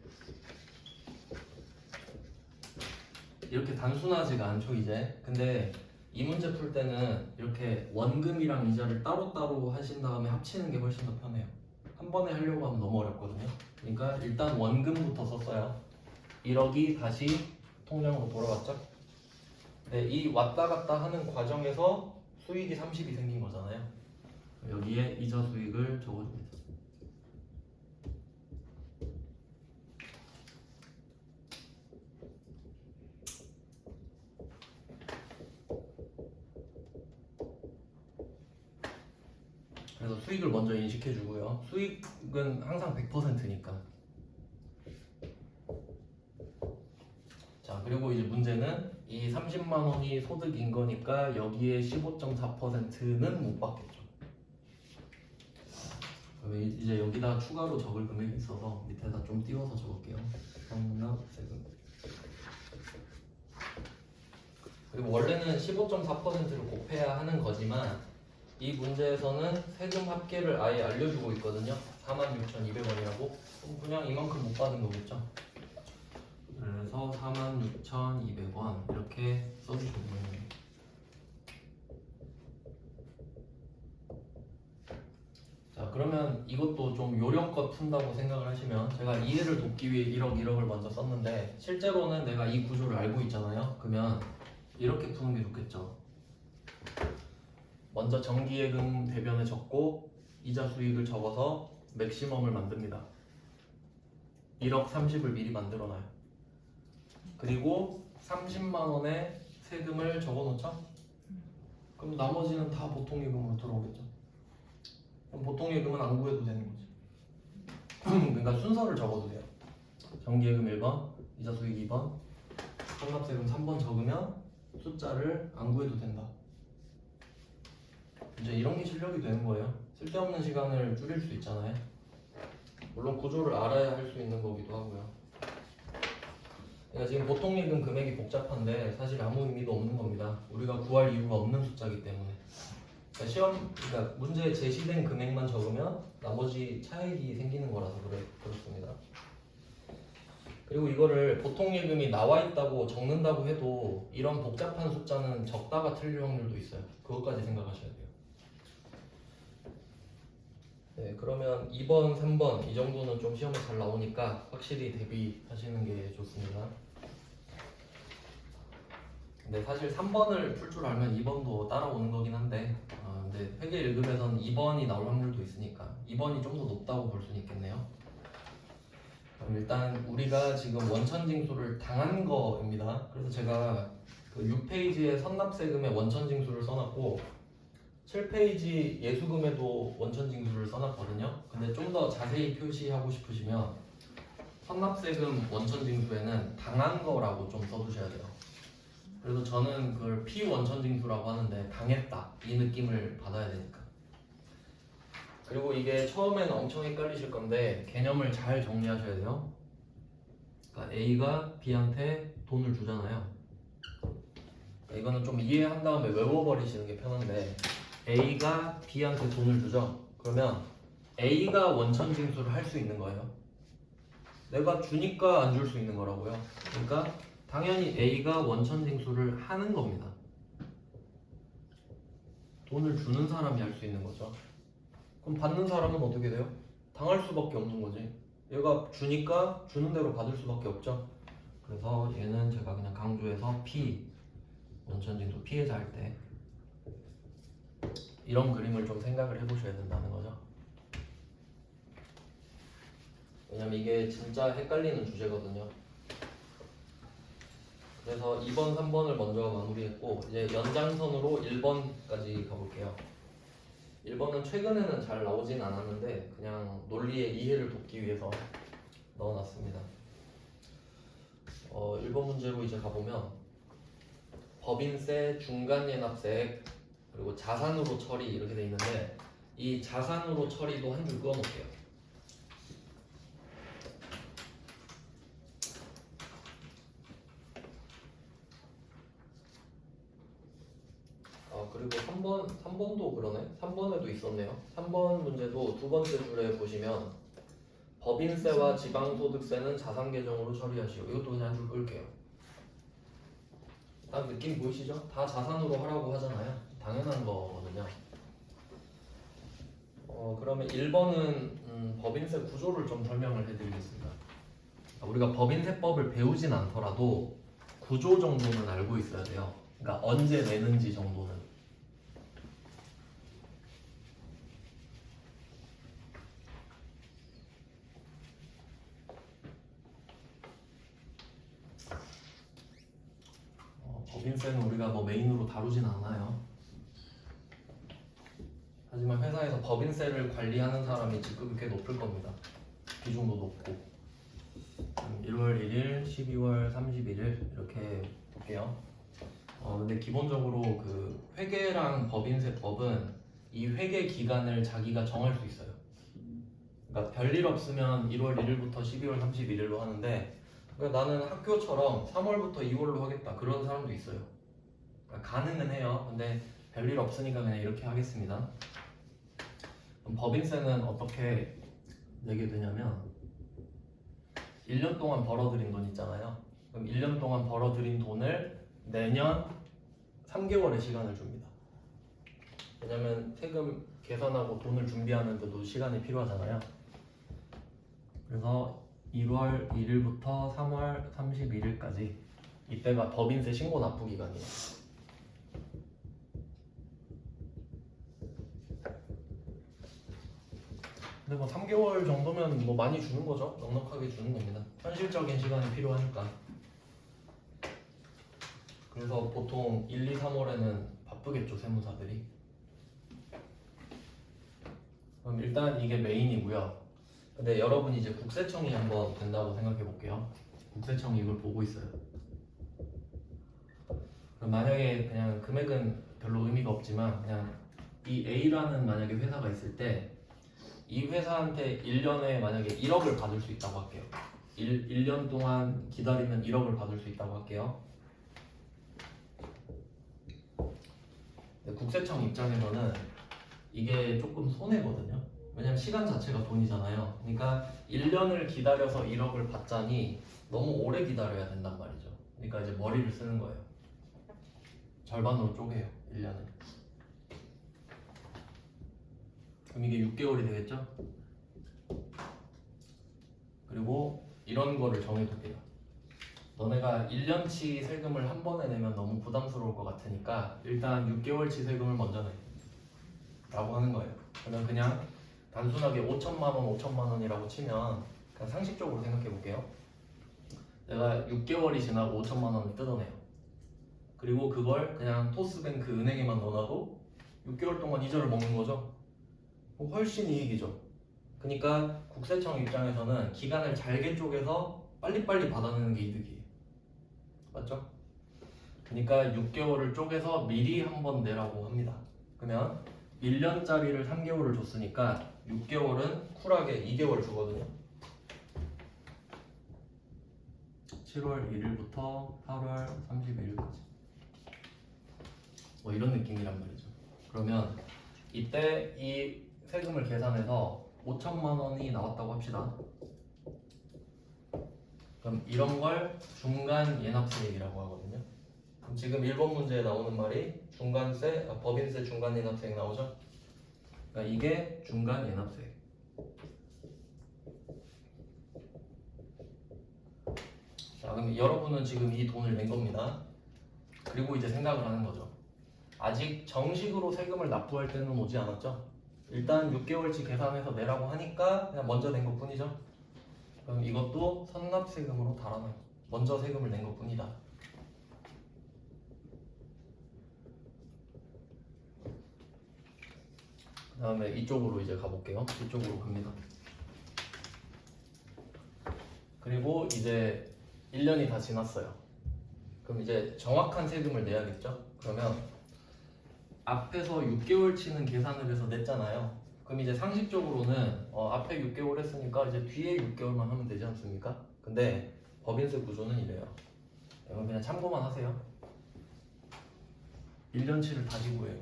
이렇게 단순하지가 않죠 이제. 근데 이 문제 풀 때는 이렇게 원금이랑 이자를 따로따로 하신 다음에 합치는 게 훨씬 더 편해요. 한 번에 하려고 하면 너무 어렵거든요. 그러니까 일단 원금부터 썼어요. 1억이 다시 통장으로 돌아왔죠. 네, 이 왔다 갔다 하는 과정에서 수익이 30이 생긴 거잖아요. 여기에 이자 수익을 적어줍니다. 그래서 수익을 먼저 인식해 주고요. 수익은 항상 100%니까. 자, 그리고 이제 문제는 이 30만 원이 소득인 거니까 여기에 15.4%는 못 받겠죠. 그러면 이제 여기다 추가로 적을 금액이 있어서 밑에다 좀 띄워서 적을게요. 상납세금. 그리고 원래는 15.4%를 곱해야 하는 거지만 이 문제에서는 세금 합계를 아예 알려주고 있거든요. 46,200원이라고. 그냥 이만큼 못 받은 거겠죠. 그래서 46,200원 이렇게 써주시면 돼요. 자, 그러면 이것도 좀 요령껏 푼다고 생각을 하시면, 제가 이해를 돕기 위해 1억을 먼저 썼는데 실제로는 내가 이 구조를 알고 있잖아요. 그러면 이렇게 푸는 게 좋겠죠. 먼저 정기예금 대변에 적고 이자 수익을 적어서 맥시멈을 만듭니다. 1억 30을 미리 만들어놔요. 그리고 30만 원의 세금을 적어놓죠. 그럼 나머지는 다 보통 예금으로 들어오겠죠. 그럼 보통 예금은 안 구해도 되는 거지. 그러니까 순서를 적어도 돼요. 정기예금 1번, 이자 수익 2번, 상납세금 3번 적으면 숫자를 안 구해도 된다. 이제 이런 게 실력이 되는 거예요. 쓸데없는 시간을 줄일 수 있잖아요. 물론 구조를 알아야 할 수 있는 거기도 하고요. 그러니까 지금 보통 예금 금액이 복잡한데 사실 아무 의미도 없는 겁니다. 우리가 구할 이유가 없는 숫자이기 때문에. 그러니까 문제에 제시된 금액만 적으면 나머지 차액이 생기는 거라서 그렇습니다. 그리고 이거를 보통 예금이 나와 있다고 적는다고 해도 이런 복잡한 숫자는 적다가 틀릴 확률도 있어요. 그것까지 생각하셔야 돼요. 네, 그러면 2번, 3번 이 정도는 좀 시험에 잘 나오니까 확실히 대비하시는 게 좋습니다. 근데 사실 3번을 풀 줄 알면 2번도 따라오는 거긴 한데 근데 회계 1급에서는 2번이 나올 확률도 있으니까 2번이 좀 더 높다고 볼 수는 있겠네요. 그럼 일단 우리가 지금 원천징수를 당한 거입니다. 그래서 제가 그 6페이지에 선납세금의 원천징수를 써놨고 7페이지 예수금에도 원천징수를 써놨거든요. 근데 좀 더 자세히 표시하고 싶으시면 선납세금 원천징수에는 당한 거라고 좀 써두셔야 돼요. 그래서 저는 그걸 피원천징수라고 하는데 당했다 이 느낌을 받아야 되니까. 그리고 이게 처음에는 엄청 헷갈리실 건데 개념을 잘 정리하셔야 돼요. 그러니까 A가 B한테 돈을 주잖아요. 이거는 좀 이해한 다음에 외워버리시는 게 편한데 A가 B한테 돈을 주죠. 그러면 A가 원천징수를 할 수 있는 거예요. 내가 주니까 안 줄 수 있는 거라고요. 그러니까 당연히 A가 원천징수를 하는 겁니다. 돈을 주는 사람이 할 수 있는 거죠. 그럼 받는 사람은 어떻게 돼요? 당할 수밖에 없는 거지. 얘가 주니까 주는 대로 받을 수밖에 없죠. 그래서 얘는 제가 그냥 강조해서 P 원천징수 피해자 할 때 이런 그림을 좀 생각을 해보셔야 된다는 거죠. 왜냐면 이게 진짜 헷갈리는 주제거든요. 그래서 2번, 3번을 먼저 마무리했고 이제 연장선으로 1번까지 가볼게요. 1번은 최근에는 잘 나오진 않았는데 그냥 논리의 이해를 돕기 위해서 넣어놨습니다. 1번 문제로 이제 가보면 법인세, 중간예납세액, 그리고 자산으로 처리 이렇게 돼 있는데 이 자산으로 처리도 한 줄 그어놓을게요. 그리고 3번도 그러네. 3번에도 있었네요. 3번 문제도 두 번째 줄에 보시면 법인세와 지방소득세는 자산계정으로 처리하시오. 이것도 그냥 한 줄 끌게요. 딱 느낌 보이시죠? 다 자산으로 하라고 하잖아요. 당연한 거거든요. 그러면 1번은 법인세 구조를 좀 설명을 해드리겠습니다. 우리가 법인세법을 배우진 않더라도 구조 정도는 알고 있어야 돼요. 그러니까 언제 내는지 정도는. 법인세는 우리가 뭐 메인으로 다루진 않아요. 하지만 회사에서 법인세를 관리하는 사람이 직급이 꽤 높을 겁니다. 비중도 높고. 1월 1일, 12월 31일 이렇게 볼게요. 근데 기본적으로 그 회계랑 법인세법은 이 회계 기간을 자기가 정할 수 있어요. 그러니까 별일 없으면 1월 1일부터 12월 31일로 하는데 그러니까 나는 학교처럼 3월부터 2월로 하겠다 그런 사람도 있어요. 그러니까 가능은 해요. 근데 별일 없으니까 그냥 이렇게 하겠습니다. 그럼 법인세는 어떻게 내게 되냐면 1년 동안 벌어들인 돈 있잖아요. 그럼 1년 동안 벌어들인 돈을 내년 3개월의 시간을 줍니다. 왜냐면 세금 계산하고 돈을 준비하는데도 시간이 필요하잖아요. 그래서 1월 1일부터 3월 31일까지 이때가 법인세 신고 납부 기간이에요. 근데 뭐 3개월 정도면 뭐 많이 주는 거죠. 넉넉하게 주는 겁니다. 현실적인 시간이 필요하니까. 그래서 보통 1, 2, 3월에는 바쁘겠죠, 세무사들이. 그럼 일단 이게 메인이고요. 근데 여러분이 이제 국세청이 한번 된다고 생각해 볼게요. 국세청이 이걸 보고 있어요. 그럼 만약에 그냥 금액은 별로 의미가 없지만 그냥 이 A라는 만약에 회사가 있을 때 이 회사한테 1년에 만약에 1억을 받을 수 있다고 할게요. 1년 동안 기다리면 1억을 받을 수 있다고 할게요. 국세청 입장에서는 이게 조금 손해거든요. 왜냐면 시간 자체가 돈이잖아요. 그러니까 1년을 기다려서 1억을 받자니 너무 오래 기다려야 된단 말이죠. 그러니까 이제 머리를 쓰는 거예요. 절반으로 쪼개요. 1년을. 그럼 이게 6개월이 되겠죠? 그리고 이런 거를 정해둘게요. 너네가 1년치 세금을 한 번에 내면 너무 부담스러울 것 같으니까 일단 6개월치 세금을 먼저 내 라고 하는 거예요. 그러면 그냥 단순하게 5천만 원, 5천만 원이라고 치면 그냥 상식적으로 생각해 볼게요. 내가 6개월이 지나고 5천만 원을 뜯어내요. 그리고 그걸 그냥 토스뱅크 은행에만 넣어놔도 6개월 동안 이자를 먹는 거죠. 훨씬 이익이죠. 그러니까 국세청 입장에서는 기간을 잘게 쪼개서 빨리빨리 받아내는 게 이득이에요. 맞죠? 그러니까 6개월을 쪼개서 미리 한번 내라고 합니다. 그러면 1년짜리를 3개월을 줬으니까 6개월은 쿨하게 2개월 주거든요. 7월 1일부터 8월 31일까지 뭐 이런 느낌이란 말이죠. 그러면 이때 이 세금을 계산해서 5천만 원이 나왔다고 합시다. 그럼 이런 걸 중간 예납세액이라고 하거든요. 그럼 지금 1번 문제에 나오는 말이 중간세, 법인세 중간 예납세액 나오죠? 그러니까 이게 중간 예납세액. 자, 그럼 여러분은 지금 이 돈을 낸 겁니다. 그리고 이제 생각을 하는 거죠. 아직 정식으로 세금을 납부할 때는 오지 않았죠? 일단 6개월치 계산해서 내라고 하니까 그냥 먼저 낸 것 뿐이죠. 그럼 이것도 선납세금으로 달아놔요. 먼저 세금을 낸 것 뿐이다. 그 다음에 이쪽으로 이제 가볼게요. 이쪽으로 갑니다. 그리고 이제 1년이 다 지났어요. 그럼 이제 정확한 세금을 내야겠죠? 그러면 앞에서 6개월치는 계산을 해서 냈잖아요. 그럼 이제 상식적으로는 앞에 6개월 했으니까 이제 뒤에 6개월만 하면 되지 않습니까? 근데 법인세 구조는 이래요. 이건 그냥 참고만 하세요. 1년치를 다시 구해요.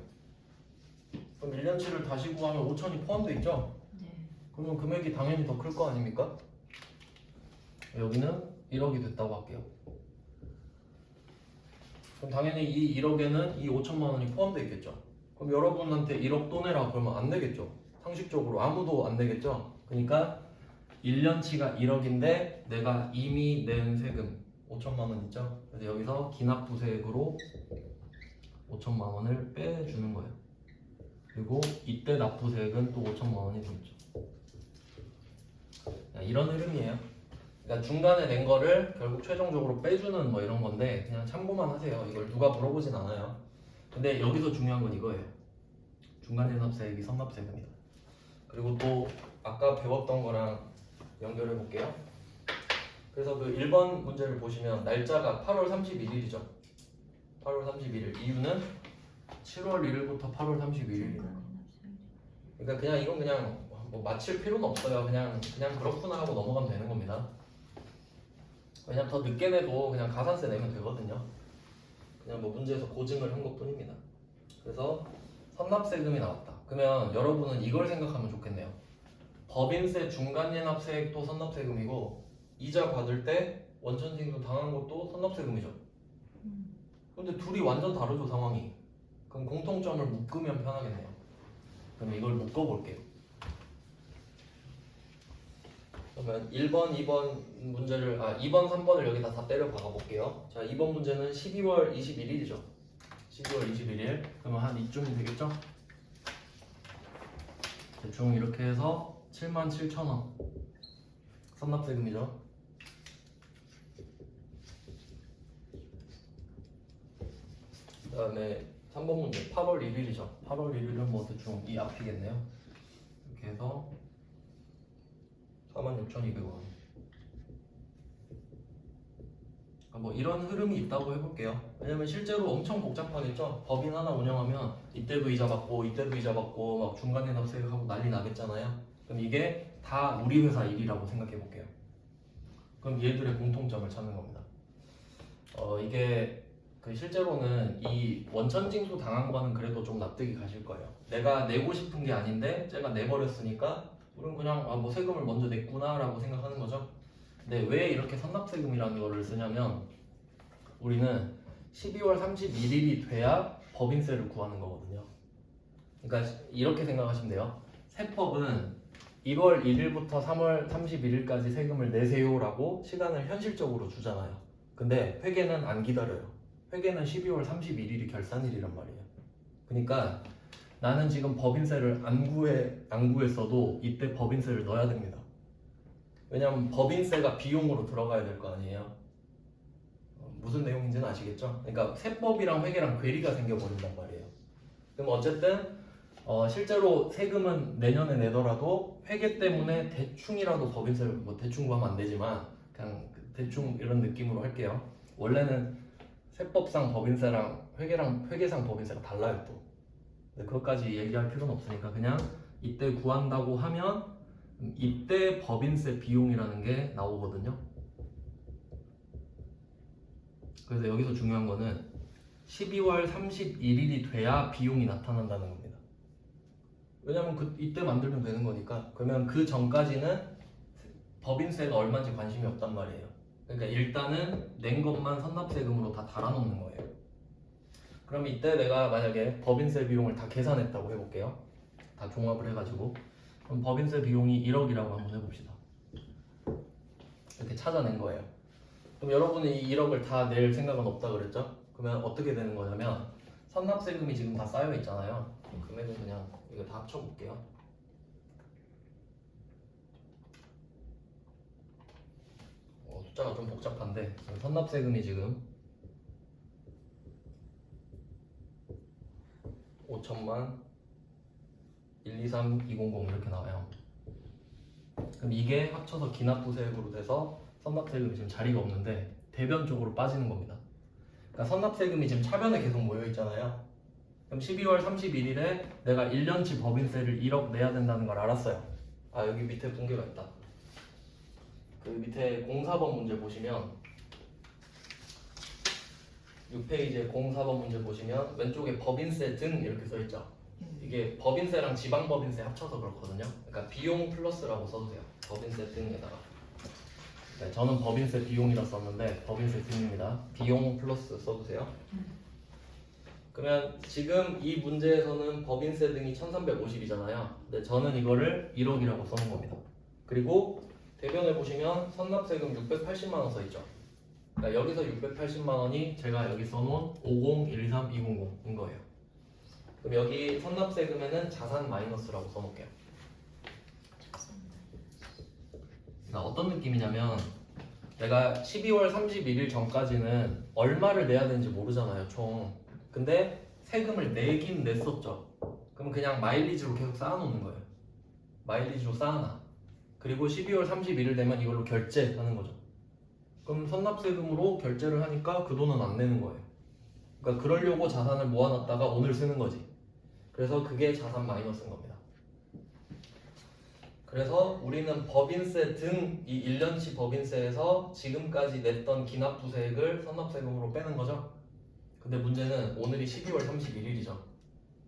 그럼 1년치를 다시 구하면 5천이 포함되어 있죠? 네. 그러면 금액이 당연히 더 클 거 아닙니까? 여기는 1억이 됐다고 할게요. 그럼 당연히 이 1억에는 이 5천만 원이 포함되어 있겠죠. 그럼 여러분한테 1억 또 내라 그러면 안 내겠죠. 상식적으로 아무도 안 내겠죠. 그러니까 1년치가 1억인데 내가 이미 낸 세금 5천만 원 있죠. 그래서 여기서 기납부세액으로 5천만 원을 빼주는 거예요. 그리고 이때 납부세액은 또 5천만 원이 더 있죠. 이런 흐름이에요. 그러니까 중간에 낸 거를 결국 최종적으로 빼주는 뭐 이런 건데 그냥 참고만 하세요. 이걸 누가 물어보진 않아요. 근데 여기서 중요한 건 이거예요. 중간예납세액이 선납세금이다. 그리고 또 아까 배웠던 거랑 연결해 볼게요. 그래서 그 1번 문제를 보시면 날짜가 8월 31일이죠. 8월 31일. 이유는 7월 1일부터 8월 31일이에요. 그러니까 그냥 이건 그냥 뭐 맞힐 필요는 없어요. 그냥 그렇구나 하고 넘어가면 되는 겁니다. 왜냐면 더 늦게 내도 그냥 가산세 내면 되거든요. 그냥 뭐 문제에서 고증을 한 것뿐입니다. 그래서 선납세금이 나왔다. 그러면 여러분은 이걸 생각하면 좋겠네요. 법인세 중간예납세액도 선납세금이고 이자 받을 때 원천징수 당한 것도 선납세금이죠. 근데 둘이 완전 다르죠, 상황이. 그럼 공통점을 묶으면 편하겠네요. 그럼 이걸 묶어볼게요. 그러면 1번, 2번 문제를 2번, 3번을 여기다 다 때려 박아 볼게요. 자, 2번 문제는 12월 21일이죠. 12월 21일. 그러면 한 이쯤이 되겠죠? 대충 이렇게 해서 77,000원 선납세금이죠. 그 다음에 3번 문제 8월 1일이죠. 8월 1일은 뭐 대충 이 앞이겠네요. 이렇게 해서 46,200원. 뭐 이런 흐름이 있다고 해볼게요. 왜냐면 실제로 엄청 복잡하겠죠. 법인 하나 운영하면 이때도 이자 받고 이때도 이자 받고 막 중간에 납세하고 난리 나겠잖아요. 그럼 이게 다 우리 회사 일이라고 생각해볼게요. 그럼 얘들의 공통점을 찾는 겁니다. 이게 그 실제로는 이 원천징수 당한 거는 그래도 좀 납득이 가실 거예요. 내가 내고 싶은 게 아닌데 제가 내버렸으니까 우리는 그냥 뭐 세금을 먼저 냈구나라고 생각하는 거죠. 근데 왜 이렇게 선납세금이라는 거를 쓰냐면 우리는 12월 31일이 돼야 법인세를 구하는 거거든요. 그러니까 이렇게 생각하시면 돼요. 세법은 1월 1일부터 3월 31일까지 세금을 내세요라고 시간을 현실적으로 주잖아요. 근데 회계는 안 기다려요. 회계는 12월 31일이 결산일이란 말이에요. 그러니까 나는 지금 법인세를 안 구했어도 이때 법인세를 넣어야 됩니다. 왜냐하면 법인세가 비용으로 들어가야 될 거 아니에요. 무슨 내용인지는 아시겠죠? 그러니까 세법이랑 회계랑 괴리가 생겨버린단 말이에요. 그럼 어쨌든 실제로 세금은 내년에 내더라도 회계 때문에 대충이라도 법인세를 뭐 대충 구하면 안 되지만 그냥 대충 이런 느낌으로 할게요. 원래는 세법상 법인세랑 회계상 법인세가 달라요 또. 근데 그것까지 얘기할 필요는 없으니까 그냥 이때 구한다고 하면 이때 법인세 비용이라는 게 나오거든요. 그래서 여기서 중요한 거는 12월 31일이 돼야 비용이 나타난다는 겁니다. 왜냐면 이때 만들면 되는 거니까. 그러면 그 전까지는 법인세가 얼마인지 관심이 없단 말이에요. 그러니까 일단은 낸 것만 선납세금으로 다 달아놓는 거예요. 그럼 이때 내가 만약에 법인세 비용을 다 계산했다고 해볼게요. 다 종합을 해가지고 그럼 법인세 비용이 1억이라고 한번 해봅시다. 이렇게 찾아낸 거예요. 그럼 여러분이 이 1억을 다 낼 생각은 없다 그랬죠? 그러면 어떻게 되는 거냐면 선납세금이 지금 다 쌓여 있잖아요. 금액은 그냥 이거 다 합쳐볼게요. 숫자가 좀 복잡한데 선납세금이 지금 5천만 123 200 이렇게 나와요. 그럼 이게 합쳐서 기납부세액으로 돼서 선납세금이 지금 자리가 없는데 대변 쪽으로 빠지는 겁니다. 그러니까 선납세금이 지금 차변에 계속 모여 있잖아요. 그럼 12월 31일에 내가 1년치 법인세를 1억 내야 된다는 걸 알았어요. 아 여기 밑에 붕괴가 있다. 그 밑에 04번 문제 보시면 6페이지에 04번 문제 보시면 왼쪽에 법인세 등 이렇게 써있죠. 이게 법인세랑 지방법인세 합쳐서 그렇거든요. 그러니까 비용 플러스라고 써주세요. 법인세 등에다가. 네, 저는 법인세 비용이라 썼는데 법인세 등입니다. 비용 플러스 써주세요. 그러면 지금 이 문제에서는 법인세 등이 1350이잖아요. 근데 저는 이거를 1억이라고 써놓은 겁니다. 그리고 대변에 보시면 선납세금 680만 원 써있죠. 그러니까 여기서 680만 원이 제가 여기 써놓은 5013200인 거예요. 그럼 여기 선납세금에는 자산 마이너스라고 써놓을게요. 그러니까 어떤 느낌이냐면 내가 12월 31일 전까지는 얼마를 내야 되는지 모르잖아요 총. 근데 세금을 내긴 냈었죠. 그럼 그냥 마일리지로 계속 쌓아놓는 거예요. 마일리지로 쌓아놔. 그리고 12월 31일 되면 이걸로 결제하는 거죠. 그럼 선납세금으로 결제를 하니까 그 돈은 안 내는 거예요. 그러니까 그러려고 자산을 모아놨다가 오늘 쓰는 거지. 그래서 그게 자산 마이너스인 겁니다. 그래서 우리는 법인세 등 이 1년치 법인세에서 지금까지 냈던 기납부세액을 선납세금으로 빼는 거죠. 근데 문제는 오늘이 12월 31일이죠.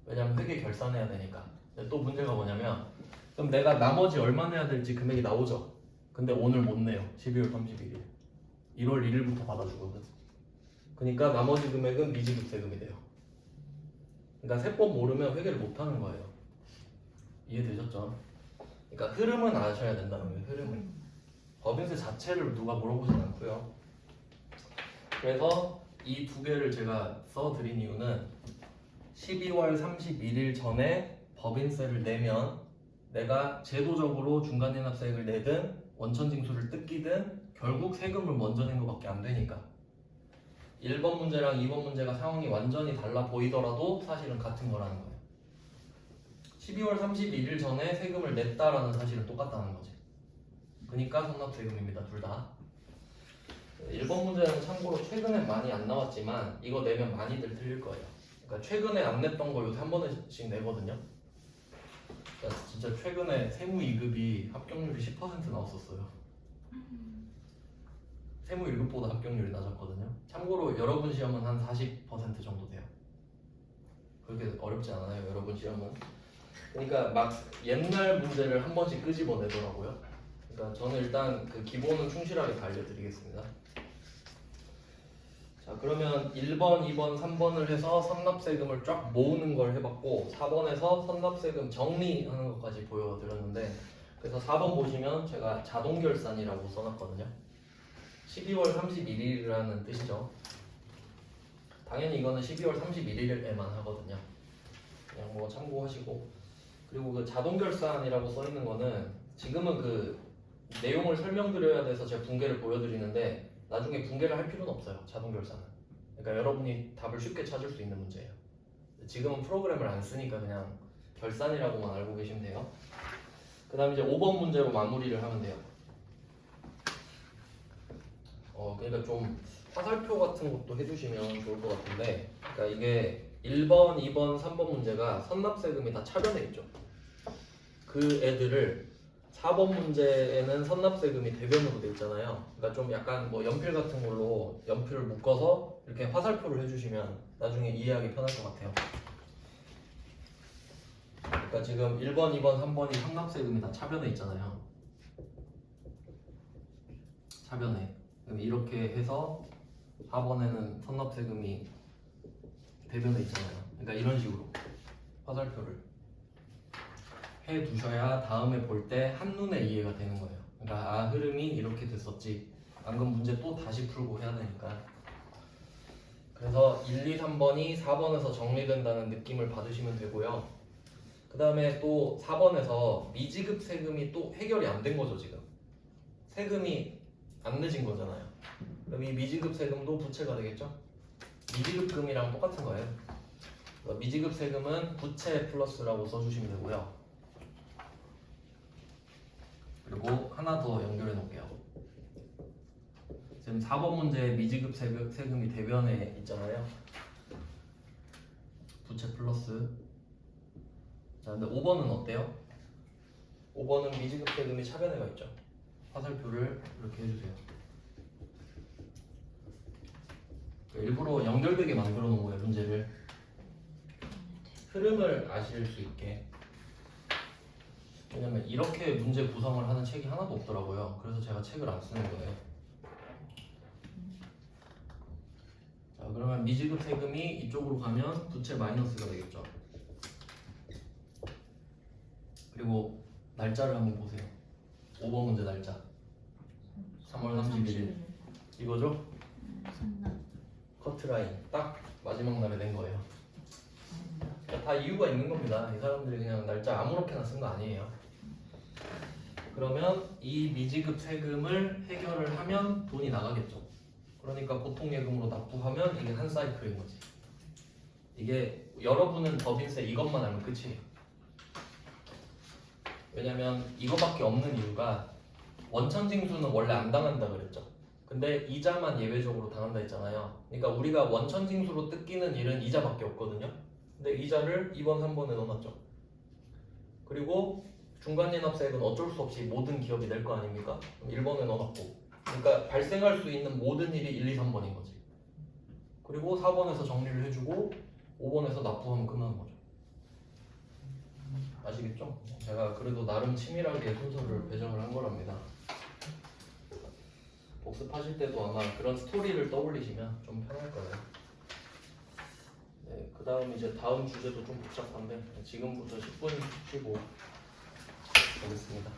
왜냐면 회계 결산해야 되니까. 근데 또 문제가 뭐냐면 그럼 내가 나머지 얼마 내야 될지 금액이 나오죠. 근데 오늘 못 내요. 12월 31일. 1월 1일부터 받아주거든. 그러니까 나머지 금액은 미지급세금이 돼요. 그러니까 세법 모르면 회계를 못 하는 거예요. 이해되셨죠? 그러니까 흐름은 아셔야 된다는 거예요. 흐름을. 법인세 자체를 누가 물어보진 않고요. 그래서 이 두 개를 제가 써드린 이유는 12월 31일 전에 법인세를 내면 내가 제도적으로 중간연합세액을 내든 원천징수를 뜯기든 결국 세금을 먼저 낸 것밖에 안 되니까. 1번 문제랑 2번 문제가 상황이 완전히 달라 보이더라도 사실은 같은 거라는 거예요. 12월 31일 전에 세금을 냈다라는 사실은 똑같다는 거지. 그러니까 선납세금입니다. 둘 다. 1번 문제는 참고로 최근에 많이 안 나왔지만 이거 내면 많이들 틀릴 거예요. 그러니까 최근에 안 냈던 거 요새 한 번씩 내거든요. 그러니까 진짜 최근에 세무 2급이 합격률이 10% 나왔었어요. 세무 1급보다 합격률이 낮았거든요. 참고로 여러분 시험은 한 40% 정도 돼요. 그렇게 어렵지 않아요, 여러분 시험은. 그러니까 막 옛날 문제를 한 번씩 끄집어내더라고요. 그러니까 저는 일단 그 기본은 충실하게 다 알려드리겠습니다. 자, 그러면 1번, 2번, 3번을 해서 선납세금을 쫙 모으는 걸 해봤고 4번에서 선납세금 정리하는 것까지 보여드렸는데, 그래서 4번 보시면 제가 자동결산이라고 써놨거든요. 12월 31일이라는 뜻이죠. 당연히 이거는 12월 31일에만 하거든요. 그냥 뭐 참고하시고. 그리고 그 자동결산이라고 써있는 거는 지금은 그 내용을 설명드려야 돼서 제가 붕괴를 보여드리는데 나중에 붕괴를 할 필요는 없어요, 자동결산은. 그러니까 여러분이 답을 쉽게 찾을 수 있는 문제예요. 지금은 프로그램을 안 쓰니까 그냥 결산이라고만 알고 계시면 돼요. 그 다음에 이제 5번 문제로 마무리를 하면 돼요. 그러니까 좀 화살표 같은 것도 해주시면 좋을 것 같은데, 그러니까 이게 1번, 2번, 3번 문제가 선납세금이 다 차변에 있죠. 그 애들을 4번 문제에는 선납세금이 대변으로 돼 있잖아요. 그러니까 좀 약간 뭐 연필 같은 걸로 연필을 묶어서 이렇게 화살표를 해주시면 나중에 이해하기 편할 것 같아요. 그러니까 지금 1번, 2번, 3번이 선납세금이 다 차변에 있잖아요. 차변에. 그럼 이렇게 해서 4번에는 선납세금이 대변에 있잖아요. 그러니까 이런 식으로 화살표를 해 두셔야 다음에 볼 때 한눈에 이해가 되는 거예요. 그러니까 아, 흐름이 이렇게 됐었지. 방금 문제 또 다시 풀고 해야 되니까. 그래서 1, 2, 3번이 4번에서 정리된다는 느낌을 받으시면 되고요. 그 다음에 또 4번에서 미지급 세금이 또 해결이 안 된 거죠, 지금. 세금이 안 내진 거잖아요. 그럼 이 미지급 세금도 부채가 되겠죠? 미지급금이랑 똑같은 거예요. 미지급 세금은 부채 플러스라고 써주시면 되고요. 그리고 하나 더 연결해 놓을게요. 지금 4번 문제에 미지급 세금이 대변에 있잖아요. 부채 플러스. 자, 근데 5번은 어때요? 5번은 미지급 세금이 차변에가 있죠. 화살표를 이렇게 해주세요. 일부러 연결되게 만들어 놓은 거예요, 문제를. 흐름을 아실 수 있게. 왜냐면 이렇게 문제 구성을 하는 책이 하나도 없더라고요. 그래서 제가 책을 안 쓰는 거예요. 자, 그러면 미지급 세금이 이쪽으로 가면 부채 마이너스가 되겠죠. 그리고 날짜를 한번 보세요. 5번 문제 날짜 3월 31일 이거죠? 커트라인 딱 마지막 날에 낸 거예요. 다 이유가 있는 겁니다. 이 사람들이 그냥 날짜 아무렇게나 쓴 거 아니에요. 그러면 이 미지급 세금을 해결을 하면 돈이 나가겠죠. 그러니까 보통 예금으로 납부하면 이게 한 사이클인 거지. 이게 여러분은 법인세 이것만 알면 끝이에요. 왜냐면 이거밖에 없는 이유가 원천징수는 원래 안 당한다 그랬죠. 근데 이자만 예외적으로 당한다 했잖아요. 그러니까 우리가 원천징수로 뜯기는 일은 이자밖에 없거든요. 근데 이자를 2번, 3번에 넣어놨죠. 그리고 중간연합세액은 어쩔 수 없이 모든 기업이 낼 거 아닙니까? 그럼 1번에 넣어놨고, 그러니까 발생할 수 있는 모든 일이 1, 2, 3번인 거지. 그리고 4번에서 정리를 해주고 5번에서 납부하면 끝나는 거죠. 아시겠죠? 제가 그래도 나름 치밀하게 순서를 배정을 한 거랍니다. 복습하실 때도 아마 그런 스토리를 떠올리시면 좀 편할 거예요. 네, 그 다음 이제 다음 주제도 좀 복잡한데 지금부터 10분 쉬고 가겠습니다.